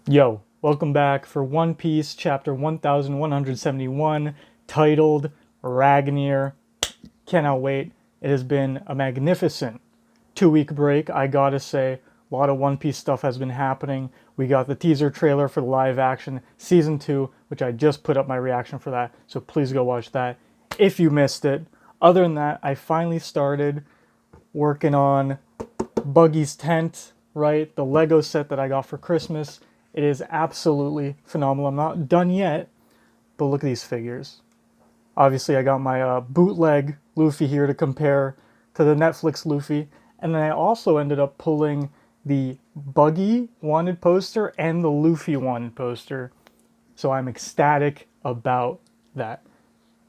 Yo, welcome back for One Piece chapter 1171, titled Ragnir. Cannot wait. It has been a magnificent 2 week break. I gotta say, a lot of One Piece stuff has been happening. We got the teaser trailer for the live action season 2, which I just put up my reaction for that, so please go watch that if you missed it. Other than that, I finally started working on Buggy's tent, right? The Lego set that I got for Christmas. It is absolutely phenomenal. I'm not done yet, but look at these figures. Obviously, I got my bootleg Luffy here to compare to the Netflix Luffy. And then I also ended up pulling the Buggy wanted poster and the Luffy wanted poster. So I'm ecstatic about that.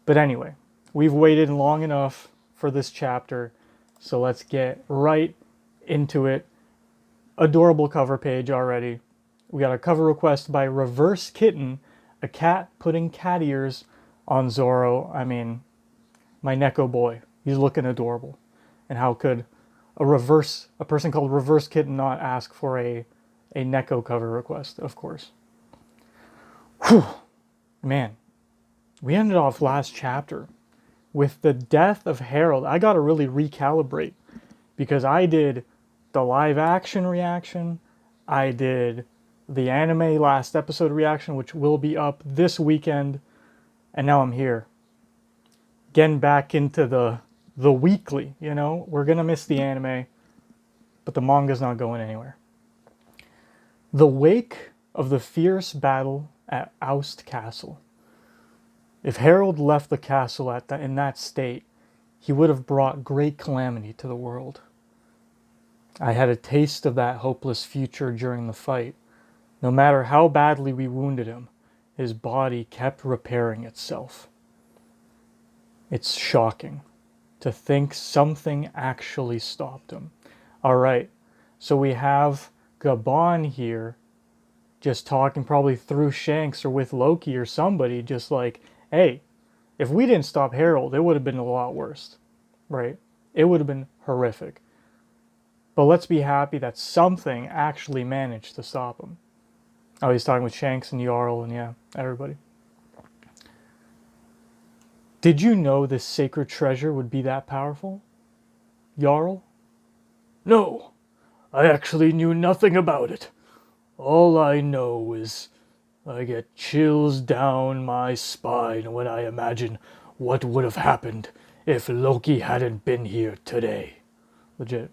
But anyway, we've waited long enough for this chapter. So let's get right into it. Adorable cover page already. We got a cover request by Reverse Kitten, a cat putting cat ears on Zoro. I mean, my Neko boy. He's looking adorable. And how could a person called Reverse Kitten not ask for a Neko cover request, of course. Whew. Man, we ended off last chapter with the death of Harold. I gotta really recalibrate because I did the live action reaction, I did the anime last episode reaction, which will be up this weekend, and now I'm here, getting back into the weekly. We're gonna miss the anime, but the manga's not going anywhere. The wake of the fierce battle at Oust Castle. If Harold left the castle in that state, he would have brought great calamity to the world. I had a taste of that hopeless future during the fight. No matter how badly we wounded him, his body kept repairing itself. It's shocking to think something actually stopped him. All right, so we have Gabon here just talking probably through Shanks or with Loki or somebody, just like, hey, if we didn't stop Harold, it would have been a lot worse, right? It would have been horrific. But let's be happy that something actually managed to stop him. Oh, he's talking with Shanks and Jarl and yeah, everybody. Did you know this sacred treasure would be that powerful? Jarl? No, I actually knew nothing about it. All I know is I get chills down my spine when I imagine what would have happened if Loki hadn't been here today. Legit.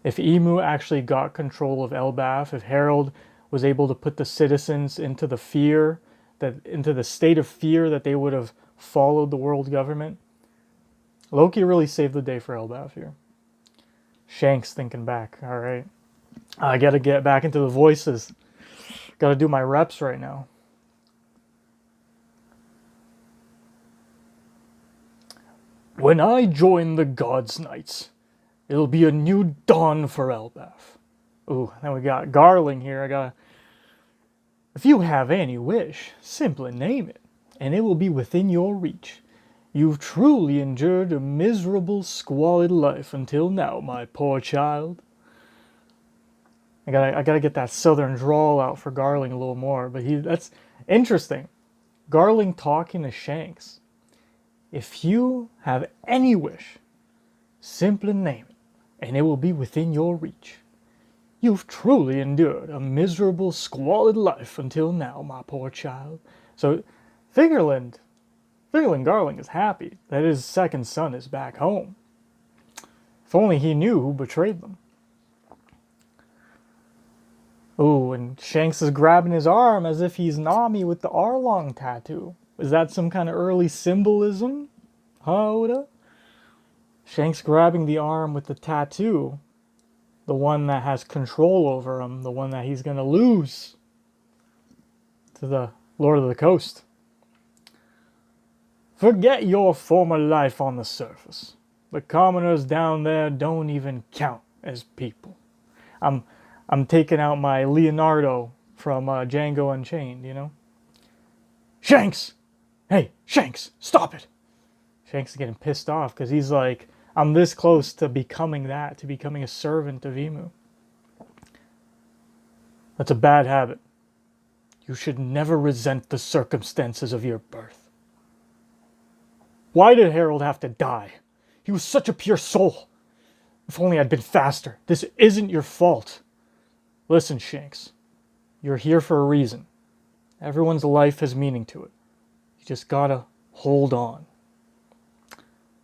If Emu actually got control of Elbaf, if Harold was able to put the citizens into the state of fear that they would have followed the world government, Loki really saved the day for Elbaf here. Shanks thinking back. All right, I gotta get back into the voices. Gotta do my reps right now. When I join the Gods Knights, it'll be a new dawn for Elbaf. Ooh, then we got Garling here. If you have any wish, simply name it, and it will be within your reach. You've truly endured a miserable, squalid life until now, my poor child. I gotta get that southern drawl out for Garling a little more, but that's interesting. Garling talking to Shanks. If you have any wish, simply name it, and it will be within your reach. You've truly endured a miserable, squalid life until now, my poor child. So, Fingerland Garling is happy that his second son is back home. If only he knew who betrayed them. Ooh, and Shanks is grabbing his arm as if he's Nami with the Arlong tattoo. Is that some kind of early symbolism? Huh, Oda? Shanks grabbing the arm with the tattoo. The one that has control over him. The one that he's going to lose to the Lord of the Coast. Forget your former life on the surface. The commoners down there don't even count as people. I'm taking out my Leonardo from Django Unchained, Shanks! Hey, Shanks, stop it! Shanks is getting pissed off because he's like, I'm this close to becoming a servant of Emu. That's a bad habit. You should never resent the circumstances of your birth. Why did Harold have to die? He was such a pure soul. If only I'd been faster. This isn't your fault. Listen, Shanks. You're here for a reason. Everyone's life has meaning to it. You just gotta hold on.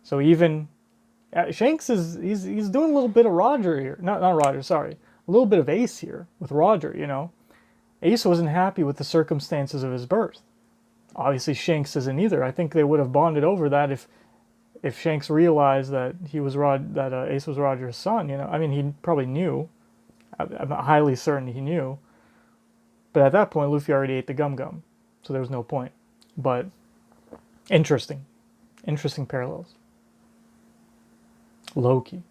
So even Shanks he's doing a little bit of Roger here. Not Roger, sorry. A little bit of Ace here with Roger, you know. Ace wasn't happy with the circumstances of his birth. Obviously Shanks isn't either. I think they would have bonded over that if Shanks realized that Ace was Roger's son, you know. I mean, he probably knew. I'm highly certain he knew. But at that point, Luffy already ate the gum-gum. So there was no point. But interesting. Interesting parallels. Loki.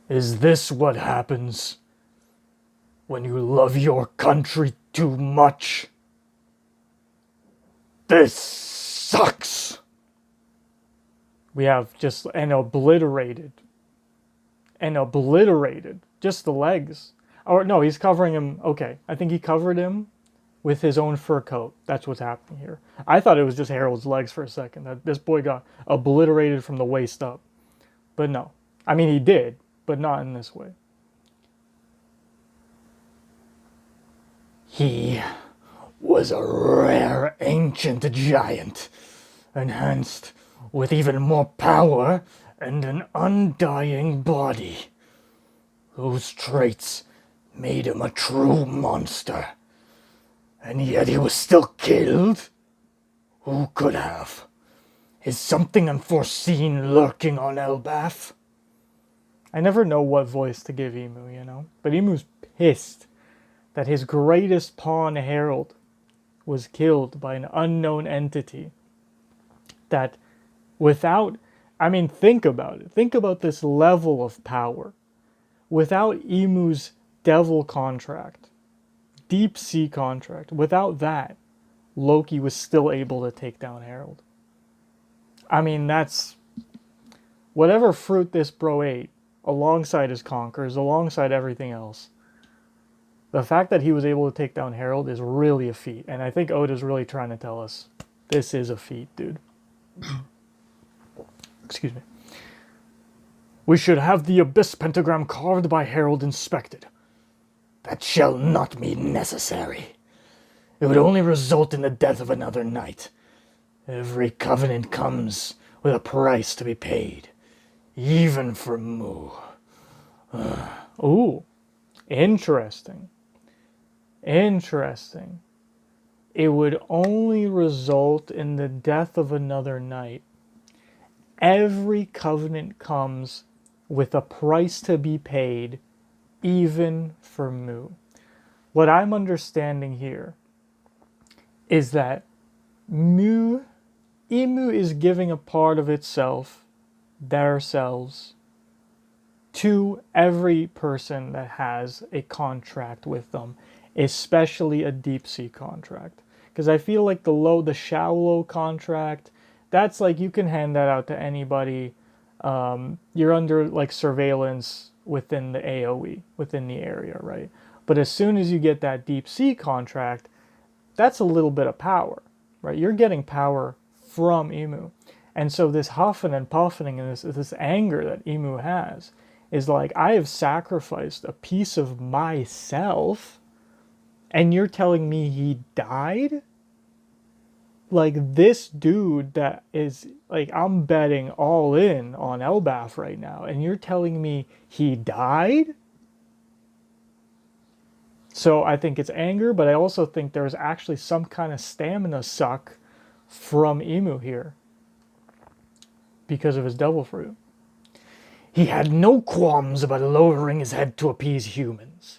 Is this what happens when you love your country too much? This sucks. We have just an obliterated, just the legs. Or no, he's covering him. Okay, I think he covered him with his own fur coat. That's what's happening here. I thought it was just Harold's legs for a second. That this boy got obliterated from the waist up. But no. I mean, he did, but not in this way. He was a rare ancient giant, enhanced with even more power and an undying body, whose traits made him a true monster. And yet he was still killed? Who could have? Is something unforeseen lurking on Elbaf? I never know what voice to give Emu, you know? But Emu's pissed that his greatest pawn, Harold, was killed by an unknown entity that without... I mean, think about it. Think about this level of power. Without Emu's devil contract, deep sea contract, without that, Loki was still able to take down Harold. I mean, that's... Whatever fruit this bro ate, alongside his conquerors, alongside everything else, the fact that he was able to take down Harold is really a feat. And I think Oda's really trying to tell us, this is a feat, dude. Excuse me. We should have the Abyss pentagram carved by Harold inspected. That shall not be necessary. It would only result in the death of another knight. Every covenant comes with a price to be paid, even for Mu. Ooh, interesting. Interesting. It would only result in the death of another knight. Every covenant comes with a price to be paid, even for Mu. What I'm understanding here is that Emu is giving a part of itself, their selves, to every person that has a contract with them, especially a deep sea contract. Because I feel like the shallow contract, that's like you can hand that out to anybody. You're under like surveillance within the AoE, within the area, right? But as soon as you get that deep sea contract, that's a little bit of power, right? You're getting power from Emu. And so this huffing and puffing and this anger that Emu has is like, I have sacrificed a piece of myself and you're telling me he died? Like, this dude that is, like, I'm betting all in on Elbaf right now, and you're telling me he died? So I think it's anger, but I also think there's actually some kind of stamina suck from Emu here because of his devil fruit. He had no qualms about lowering his head to appease humans.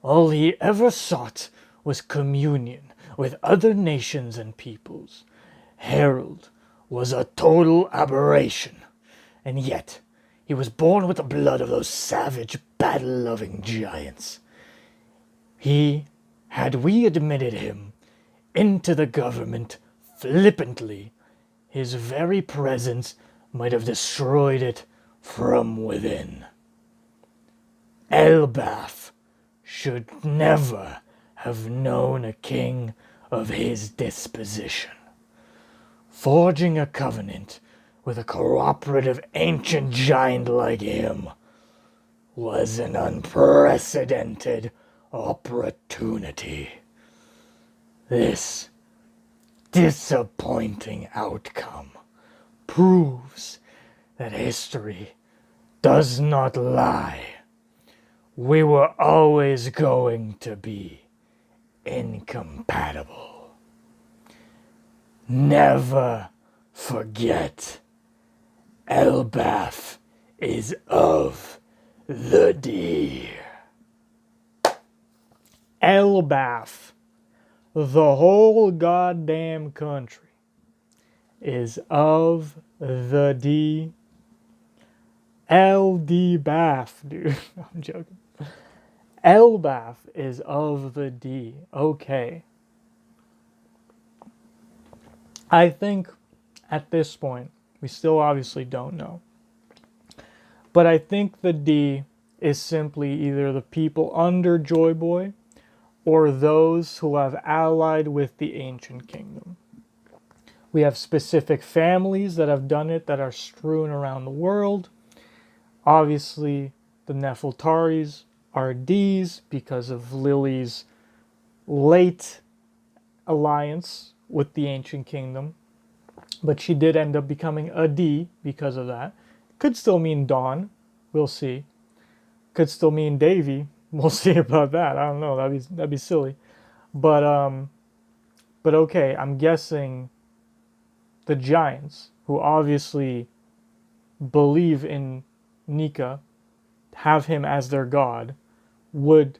All he ever sought was communion with other nations and peoples. Harold was a total aberration, and yet he was born with the blood of those savage, battle-loving giants. Had we admitted him into the government flippantly, his very presence might have destroyed it from within. Elbaf should never have known a king of his disposition. Forging a covenant with a cooperative ancient giant like him was an unprecedented opportunity. This disappointing outcome proves that history does not lie. We were always going to be incompatible. Never forget, Elbaf is of the deer. Elbaf, the whole goddamn country, is of the D. LD Bath, dude. I'm joking. Elbaf is of the D. Okay. I think at this point, we still obviously don't know. But I think the D is simply either the people under Joy Boy or those who have allied with the Ancient Kingdom. We have specific families that have done it that are strewn around the world. Obviously, the Nefeltaris are Ds because of Lily's late alliance with the Ancient Kingdom. But she did end up becoming a D because of that. Could still mean Dawn. We'll see. Could still mean Davy. We'll see about that. I don't know. That'd be silly. But okay, I'm guessing the Giants, who obviously believe in Nika, have him as their god, would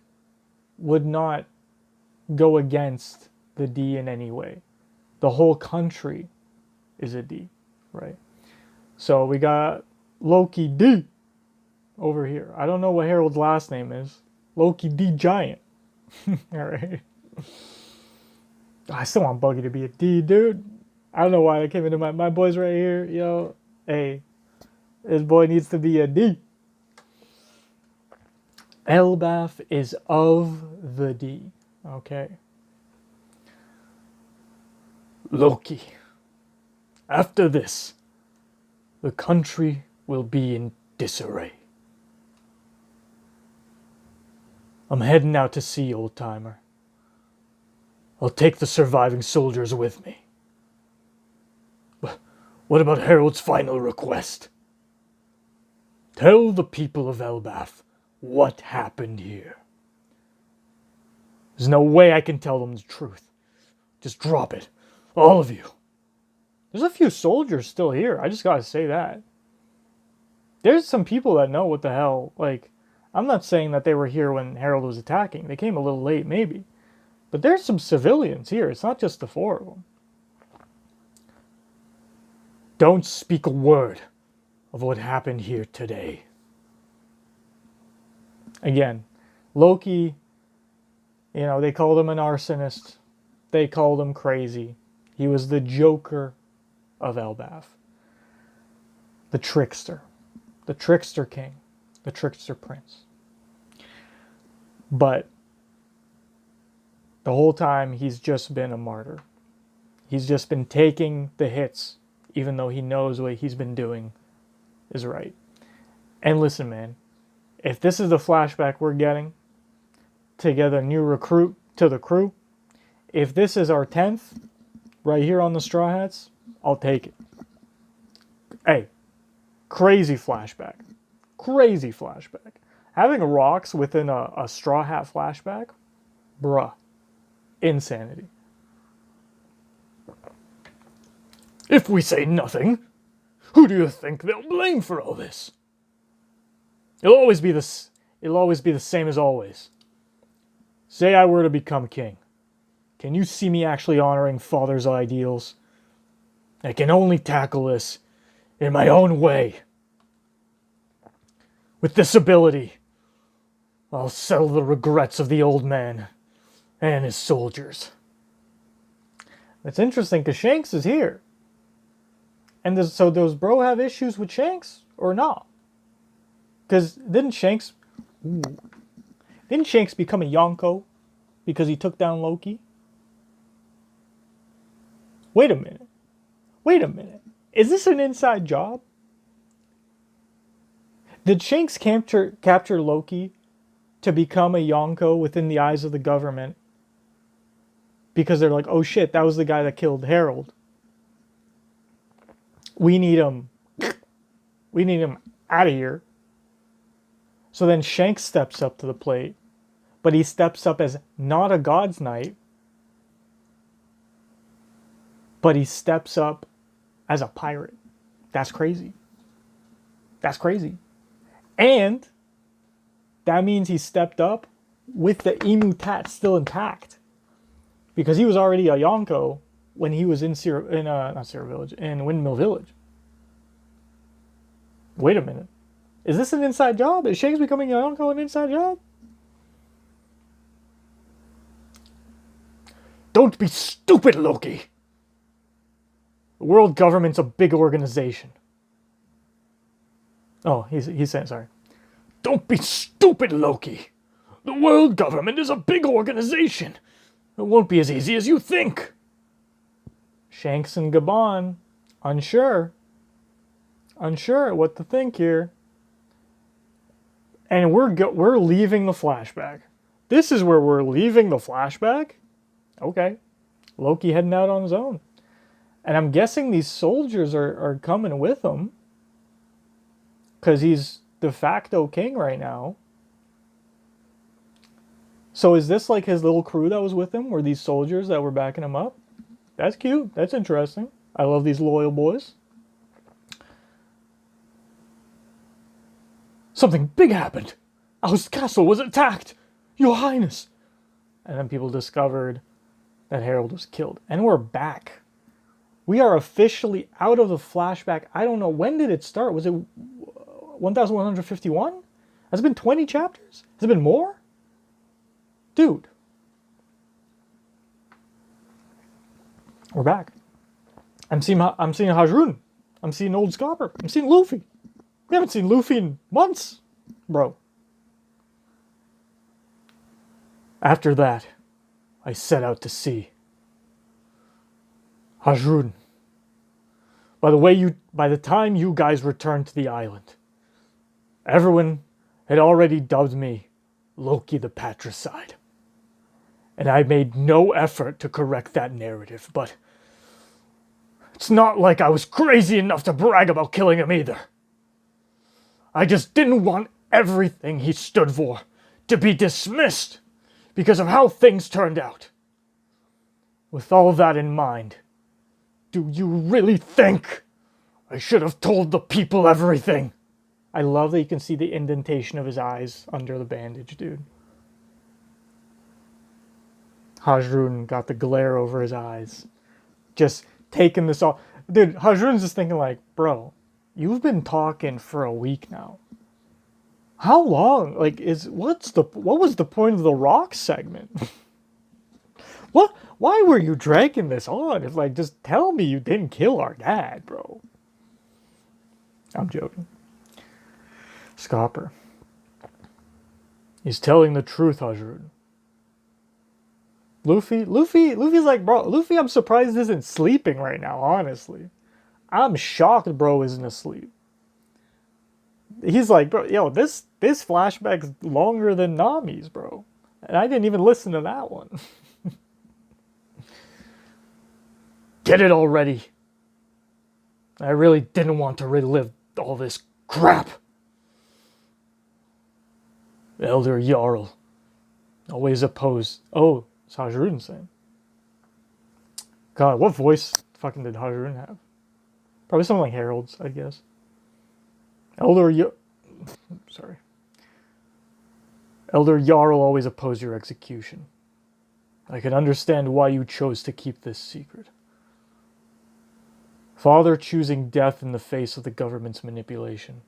not go against the D in any way. The whole country is a D, right? So we got Loki D over here. I don't know what Harold's last name is. Loki D Giant. Alright. I still want Buggy to be a D, dude. I don't know why I came into my boys right here. Yo, hey, this boy needs to be a D. Elbaf is of the D. Okay. Loki. After this, the country will be in disarray. I'm heading out to sea, old timer. I'll take the surviving soldiers with me. But what about Harold's final request? Tell the people of Elbaf what happened here. There's no way I can tell them the truth. Just drop it. All of you. There's a few soldiers still here. I just gotta say that. There's some people that know what the hell, like, I'm not saying that they were here when Harold was attacking. They came a little late, maybe. But there's some civilians here. It's not just the four of them. Don't speak a word of what happened here today. Again, Loki, they called him an arsonist. They called him crazy. He was the Joker of Elbaf. The trickster king. The trickster prince. But the whole time he's just been a martyr. He's just been taking the hits, even though he knows what he's been doing is right. And listen, man, if this is the flashback we're getting to get a new recruit to the crew, if this is our 10th right here on the Straw Hats, I'll take it. Hey, crazy flashback. Crazy flashback. Having rocks within a Straw Hat flashback, bruh, insanity. If we say nothing, who do you think they'll blame for all this? It'll always be the same as always. Say I were to become king. Can you see me actually honoring father's ideals? I can only tackle this in my own way. With this ability, I'll settle the regrets of the old man and his soldiers. It's interesting because Shanks is here. And so does Bro have issues with Shanks or not? Because didn't Shanks become a Yonko because he took down Loki? Wait a minute. Wait a minute. Is this an inside job? Did Shanks capture Loki to become a Yonko within the eyes of the government? Because they're like, oh shit, that was the guy that killed Harold. We need him. We need him out of here. So then Shanks steps up to the plate, but he steps up as not a God's Knight, but he steps up as a pirate. That's crazy. That's crazy. And that means he stepped up with the emu tat still intact, because he was already a Yonko when he was in Windmill Village. Wait a minute. Is this an inside job? Is Shanks becoming a Yonko an inside job? Don't be stupid, Loki. The world government's a big organization. Oh, he's saying, sorry. Don't be stupid, Loki. The world government is a big organization. It won't be as easy as you think. Shanks and Gabon, unsure what to think here. And we're leaving the flashback. This is where we're leaving the flashback? Okay. Loki heading out on his own. And I'm guessing these soldiers are coming with him, because he's de facto king right now. So is this like his little crew that was with him? Were these soldiers that were backing him up? That's cute. That's interesting. I love these loyal boys. Something big happened. Our castle was attacked, Your Highness. And then people discovered that Harold was killed. And we're back. We are officially out of the flashback. I don't know. When did it start? Was it 1151? Has it been 20 chapters? Has it been more? Dude. We're back. I'm seeing Hajrun. I'm seeing Old Scopper. I'm seeing Luffy. We haven't seen Luffy in months, bro. After that, I set out to sea. Hajrun. By the time you guys returned to the island, everyone had already dubbed me Loki the Patricide. And I made no effort to correct that narrative, but it's not like I was crazy enough to brag about killing him either. I just didn't want everything he stood for to be dismissed because of how things turned out. With all that in mind, do you really think I should have told the people everything? I love that you can see the indentation of his eyes under the bandage, dude. Hajrun got the glare over his eyes. Just taking this all. Dude, Hajrun's just thinking like, bro, you've been talking for a week now. How long? Like, what was the point of the rock segment? Why were you dragging this on? It's like, just tell me you didn't kill our dad, bro. I'm joking. Scopper. He's telling the truth, Hajrun. Luffy's like, bro, Luffy, I'm surprised isn't sleeping right now, honestly. I'm shocked bro isn't asleep. He's like, bro, yo, this flashback's longer than Nami's, bro. And I didn't even listen to that one. Get it already. I really didn't want to relive all this crap. Elder Jarl. Always opposed. Oh, it's Hajrun saying. God, what voice fucking did Hajrun have? Probably something like Harold's, I guess. Elder Jarl always opposed your execution. I can understand why you chose to keep this secret. Father choosing death in the face of the government's manipulation.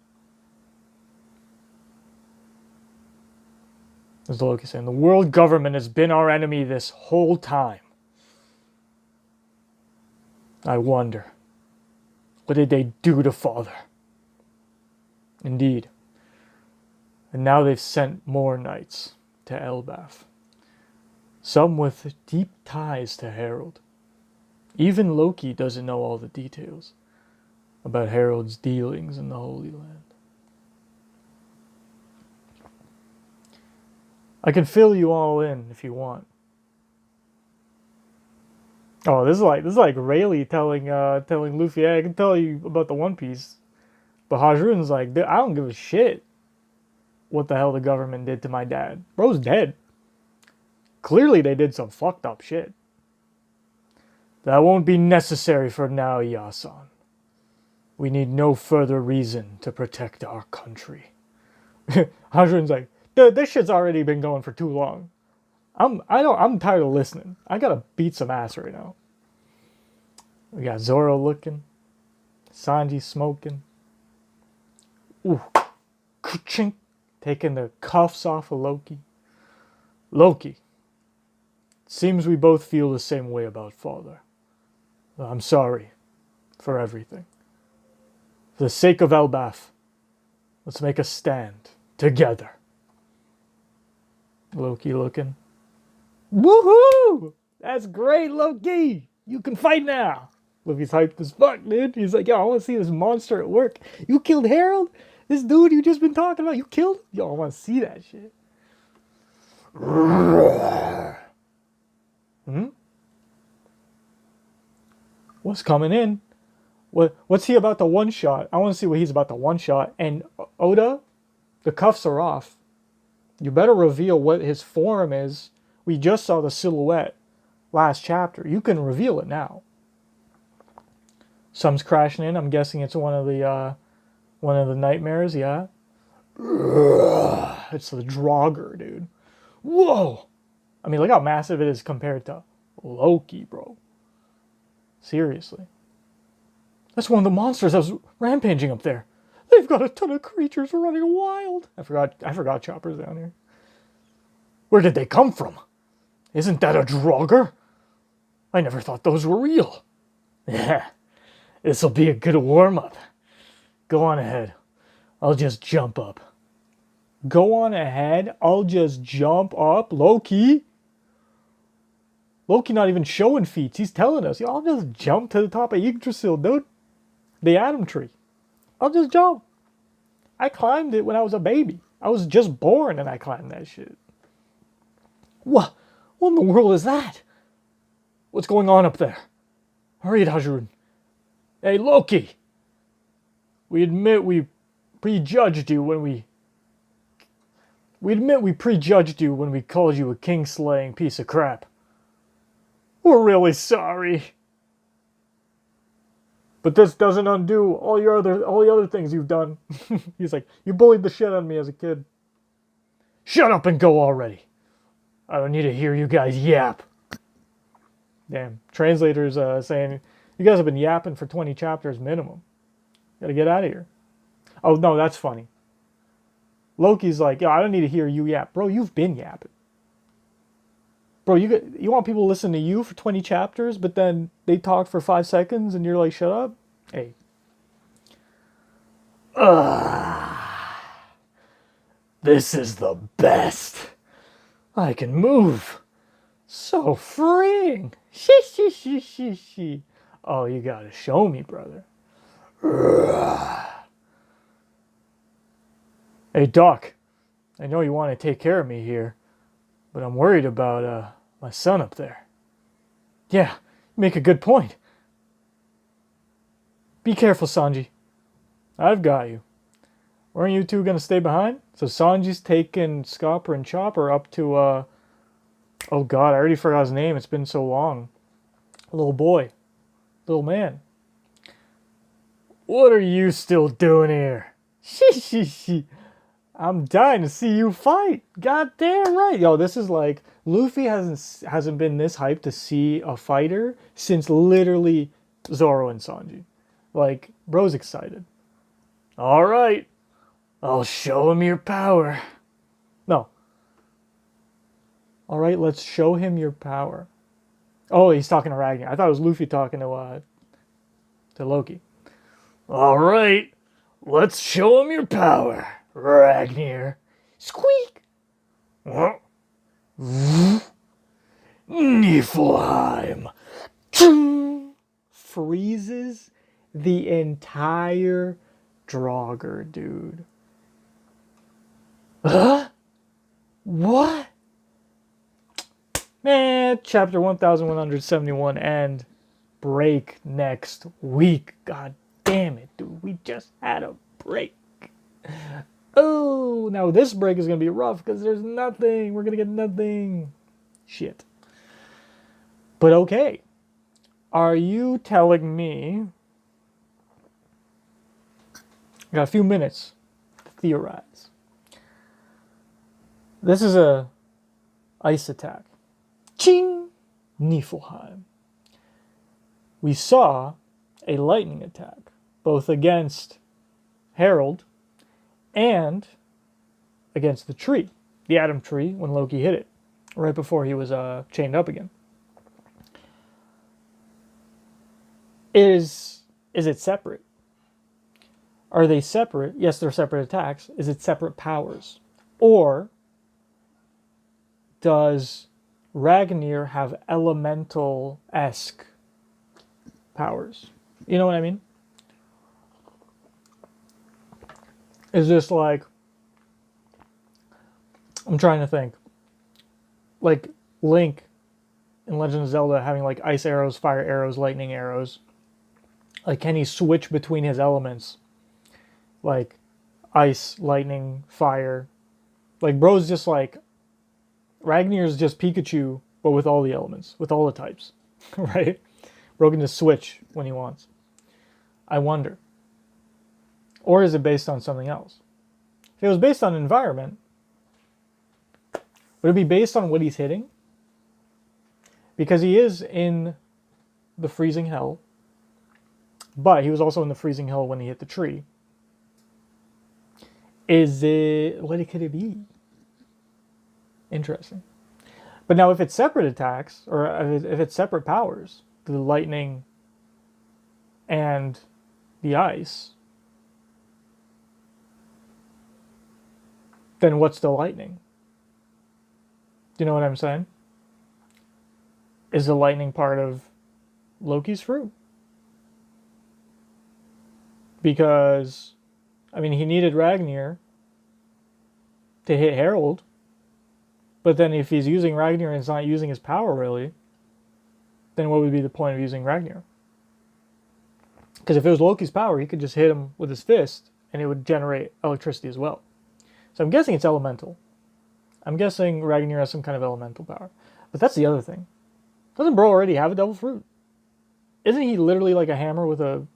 As Loki saying, the world government has been our enemy this whole time. I wonder, what did they do to Father? Indeed. And now they've sent more knights to Elbaf. some with deep ties to Harold. Even Loki doesn't know all the details about Harold's dealings in the Holy Land. I can fill you all in if you want. Oh, this is like Rayleigh telling Luffy, hey, I can tell you about the One Piece. But Hajrun's like, I don't give a shit what the hell the government did to my dad. Bro's dead. Clearly they did some fucked up shit. That won't be necessary for now, Yasan. We need no further reason to protect our country. Hajrun's like, dude, this shit's already been going for too long. I'm tired of listening. I gotta beat some ass right now. We got Zoro looking. Sanji smoking. Ooh. Ka-chink. Taking the cuffs off of Loki. Loki. Seems we both feel the same way about father. I'm sorry for everything. For the sake of Elbaf, let's make a stand together. Loki looking. Woohoo! That's great, Loki! You can fight now! Luffy's hyped as fuck, dude. He's like, yo, I want to see this monster at work. You killed Harold? This dude you just been talking about, you killed him? Yo, I want to see that shit. What's coming in? What's he about to one-shot? I want to see what he's about to one-shot. And Oda, the cuffs are off. You better reveal what his form is. We just saw the silhouette last chapter. You can reveal it now. Sun's crashing in. I'm guessing it's one of the nightmares. Yeah. It's the Draugr, dude. Whoa. I mean, look how massive it is compared to Loki, bro. Seriously. That's one of the monsters that was rampaging up there. They've got a ton of creatures running wild. I forgot Chopper's down here. Where did they come from? Isn't that a Draugr? I never thought those were real. Yeah, this'll be a good warm-up. Go on ahead. I'll just jump up. Go on ahead. I'll just jump up. Loki not even showing feats. He's telling us, I'll just jump to the top of Yggdrasil, dude. The Atom Tree. I'll just jump. I climbed it when I was a baby. I was just born and I climbed that shit. What in the world is that? What's going on up there? Hurry it, Hajrun. Hey, Loki. We admit we prejudged you when we called you a king-slaying piece of crap. We're really sorry. But this doesn't undo all the other things you've done. He's like, you bullied the shit out of me as a kid. Shut up and go already. I don't need to hear you guys yap. Damn. Translators saying, you guys have been yapping for 20 chapters minimum. Gotta get out of here. Oh, no, that's funny. Loki's like, I don't need to hear you yap. Bro, you've been yapping. Bro, you want people to listen to you for 20 chapters, but then they talk for 5 seconds and you're like, shut up? Hey. This is the best. I can move. So freeing. She. Oh, you gotta show me, brother. Hey, Doc. I know you want to take care of me here, but I'm worried about my son up there. Yeah, you make a good point. Be careful, Sanji. I've got you. Weren't you two going to stay behind? So Sanji's taking Scopper and Chopper up to, oh god, I already forgot his name. It's been so long. Little boy. Little man. What are you still doing here? I'm dying to see you fight. God damn right. Yo, this is like, Luffy hasn't been this hyped to see a fighter since literally Zoro and Sanji. Like, bro's excited. All right. I'll show him your power. No. All right, let's show him your power. Oh, he's talking to Ragnar. I thought it was Luffy talking to Loki. All right. Let's show him your power. Ragnar. Squeak! Niflheim. Freezes the entire Draugr, dude. Huh? What? Man, chapter 1171 and break next week. God damn it, dude. We just had a break. Oh, now this break is going to be rough because there's nothing. We're going to get nothing. Shit. But okay. Are you telling me... I got a few minutes to theorize. This is a ice attack. Ching! Niflheim. We saw a lightning attack, both against Harold and against the tree, the Atom Tree, when Loki hit it, right before he was chained up again. Is it separate? Are they separate? Yes, they're separate attacks. Is it separate powers? Or does Ragnir have elemental-esque powers? You know what I mean? Is this like... I'm trying to think. Like Link in Legend of Zelda having like ice arrows, fire arrows, lightning arrows. Like, can he switch between his elements? Like ice, lightning, fire. Like, bro's just like... Ragnir's just Pikachu, but with all the elements, with all the types, right? Bro can just switch when he wants. I wonder. Or is it based on something else? If it was based on environment, would it be based on what he's hitting? Because he is in the freezing hell, but he was also in the freezing hell when he hit the tree. Is it... what could it be? Interesting. But now if it's separate attacks, or if it's separate powers, the lightning and the ice, then what's the lightning? Do you know what I'm saying? Is the lightning part of Loki's fruit? Because, I mean, he needed Ragnir to hit Harold. But then if he's using Ragnir and it's not using his power really, then what would be the point of using Ragnir? Because if it was Loki's power, he could just hit him with his fist and it would generate electricity as well. So I'm guessing it's elemental. I'm guessing Ragnir has some kind of elemental power. But that's the other thing. Doesn't bro already have a devil fruit? Isn't he literally like a hammer with a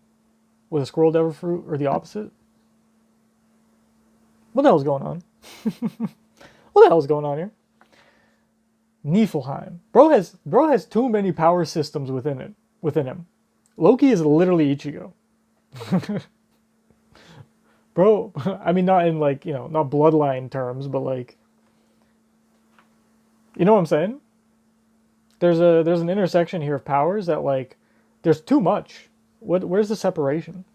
squirrel devil fruit, or the opposite? What the hell's going on? What the hell's going on here? Niflheim. Bro has too many power systems within him. Loki is literally Ichigo. Bro, I mean, not in like, you know, not bloodline terms, but like, you know what I'm saying? There's an intersection here of powers that, like, there's too much. Where's the separation?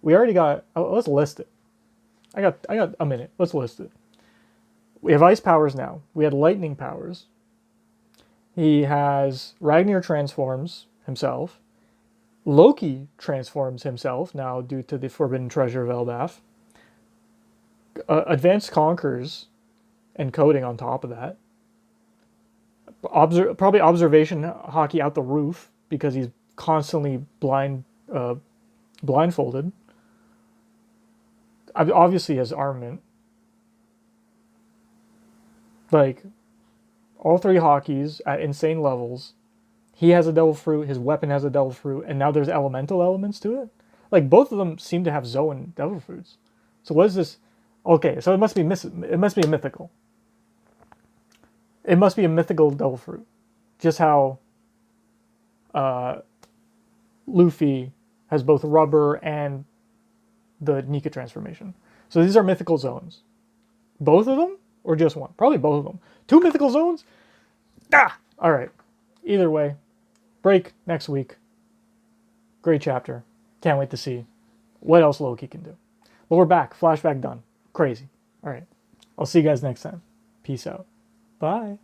We already got... Oh, let's list it. I got a minute. Let's list it. We have ice powers now. We had lightning powers. He has... Ragnir transforms himself. Loki transforms himself now due to the Forbidden Treasure of Elbaf. Advanced Conquers and coding on top of that. Probably observation hockey out the roof because he's constantly blindfolded. Obviously he has armament. Like, all three hockeys at insane levels. He has a devil fruit, his weapon has a devil fruit, and now there's elemental elements to it. Like, both of them seem to have Zoan devil fruits. So what is this? Okay, so it must be a mythical. It must be a mythical devil fruit. Just how Luffy has both rubber and the Nika transformation. So these are mythical zones. Both of them? Or just one? Probably both of them. 2 mythical zones? Ah! Alright. Either way. Break next week. Great chapter. Can't wait to see what else Loki can do. But we're back. Flashback done. Crazy. Alright. I'll see you guys next time. Peace out. Bye.